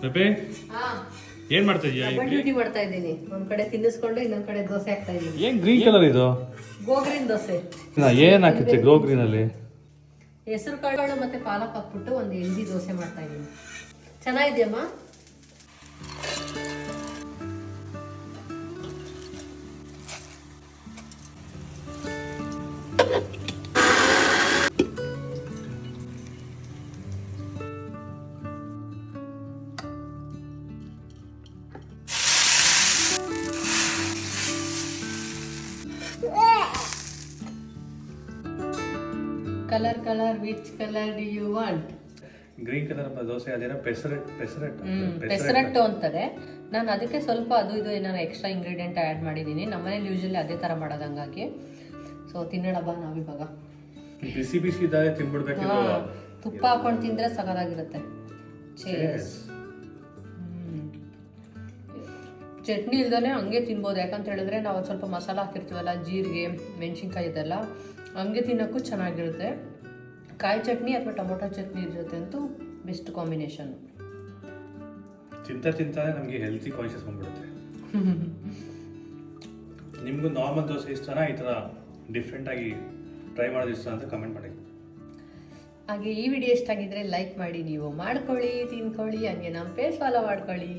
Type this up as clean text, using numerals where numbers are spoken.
ಪೆಪೆ ಏನ್ ಮಾಡ್ತಾ ಇದೀಯಾ? ಡ್ಯೂಟಿ ಮಾಡ್ತಾ ಇದ್ದೀನಿ. ಒಂದ್ ಕಡೆ ತಿನ್ನಿಸ್ಕೊಂಡು ಇನ್ನೊಂದ್ ಕಡೆ ದೋಸೆ ಹಾಕ್ತಾ ಇದ್ದೀನಿ. ಏನ್ ಗ್ರೀನ್ ಕಲರ್ ಇದು? ಗೋಗ್ರಿನ್ ದೋಸೆ. ಏನ್ ಹಾಕಿತ್ತೆ ಗೋಗ್ರೀನ್ ಅಲ್ಲಿ? ಹೆಸರು ಕಾಳು ಮತ್ತೆ ಪಾಲಕ್ ಹಾಕ್ಬಿಟ್ಟು ಒಂದು ಹೆಲ್ದಿ ದೋಸೆ ಮಾಡ್ತಾ ಇದ್ದೀನಿ. ಚೆನ್ನಾಗಿದ್ಯಮ್ಮ? Colour which colour do you want? Green colour dosa ಅದೇನೋ ಪೆಸರಟ್ಟು ಅಂತಾರೆ. ನಾನು ಅದಕ್ಕೆ ಸ್ವಲ್ಪ ಅದು ಇದು ಏನಾರ ಎಕ್ಸ್ಟ್ರಾ ಇಂಗ್ರೀಡಿಯೆಂಟ್ ಆ್ಯಡ್ ಮಾಡಿದ್ದೀನಿ. ನಮ್ಮನೇಲಿ ಯೂಶಲಿ ಅದೇ ಥರ ಮಾಡೋದು, ಹಂಗಾಗಿ ಸೊ ತಿನ್ನೋಣ ಬಾ ನಾವಿವಾಗ. ಬಿಸಿ ಬಿಸಿ ಇದ್ದಾಗ ತಿನ್ಬಿಡ್ಬೇಕು. ತುಪ್ಪ ಹಾಕೊಂಡು ತಿಂದರೆ ಸಗದಾಗಿರುತ್ತೆ. ಚಟ್ನಿ ಇಲ್ದೇ ಹಂಗೆ ತಿನ್ಬೋದು. ಯಾಕಂತ ಹೇಳಿದ್ರೆ ನಾವು ಸ್ವಲ್ಪ ಮಸಾಲ ಹಾಕಿರ್ತೀವಲ್ಲ, ಜೀರಿಗೆ ಮೆಣಸಿನ್ಕಾಯಿ ಇದೆಲ್ಲ, ಹಂಗೆ ತಿನ್ನೋಕ್ಕೂ ಚೆನ್ನಾಗಿರುತ್ತೆ. ಕಾಯಿ ಚಟ್ನಿ ಅಥವಾ ಟೊಮೊಟೊ ಚಟ್ನಿ ಜೊತೆ ಅಂತೂ ಬೆಸ್ಟ್ ಕಾಂಬಿನೇಷನ್. ತಿಂತಾ ನಮಗೆ ಹೆಲ್ತಿ ಕಾನ್ಶಿಯಸ್ ಬಂದ್ಬಿಡುತ್ತೆ. ನಿಮಗೂ ನಾರ್ಮಲ್ ದೋಸೆ ಇಷ್ಟನಾ ಈ ಥರ ಡಿಫ್ರೆಂಟ್ ಆಗಿ ಟ್ರೈ ಮಾಡೋದು ಇಷ್ಟ ಅಂತ ಕಮೆಂಟ್ ಮಾಡಿ. ಹಾಗೆ ಈ ವಿಡಿಯೋ ಇಷ್ಟ ಆಗಿದ್ರೆ ಲೈಕ್ ಮಾಡಿ, ನೀವು ಮಾಡ್ಕೊಳ್ಳಿ, ತಿನ್ಕೊಳ್ಳಿ, ಹಂಗೆ ನಮ್ಮ ಪೇಜ್ ಫಾಲೋ ಮಾಡ್ಕೊಳ್ಳಿ.